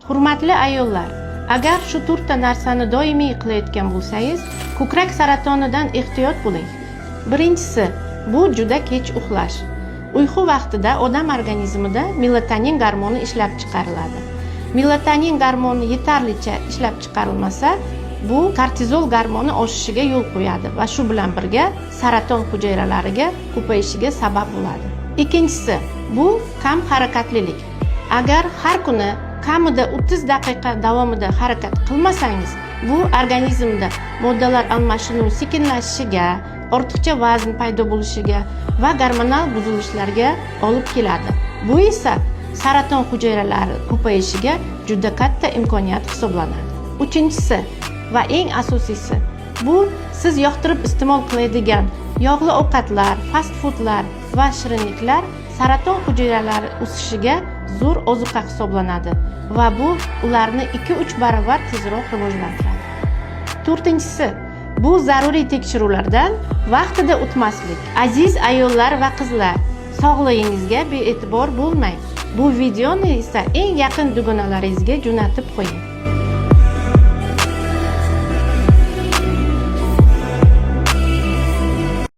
Hurmatli ayollar, agar shu 4 ta narsani doimiy qilayotgan bo'lsangiz, ko'krak saratonidan ehtiyot bo'ling. Birinchisi, bu juda kech uxlash. Uyqu vaqtida odam organizmida melatonin gormoni ishlab chiqariladi. Melatonin gormoni yetarlicha ishlab chiqarilmasa, bu kortizol gormoni oshishiga yo'l qo'yadi va shu bilan birga saraton hujayralariga ko'payishiga sabab bo'ladi. Ikkinchisi, bu kam harakatlilik. Agar har kuni kamida 30 daqiqa davomida harakat qilmasangiz, bu organizmda moddalar almashinuvi sekinlashishiga, ortiqcha vazn paydo bo'lishiga va gormonal buzilishlarga olib keladi. Bu esa saraton hujayralari ko'payishiga juda katta imkoniyat hisoblanadi. Uchinchisi va eng asosiysi, bu siz yoqtirib iste'mol qiladigan yog'li ovqatlar, fast foodlar va shirinliklar saraton hujayralari o'sishiga zo'r ozuqa hisoblanadi va bu ularni 2-3 barobar tezroq rivojlantiradi. To'rtinchisi, bu zaruriy tekshiruvlardan vaqtida o'tmaslik. Aziz ayollar va qizlar, sog'lig'ingizga bee'tibor bo'lmang. Bu videoni esa eng yaqin dugonalaringizga jo'natib qo'ying.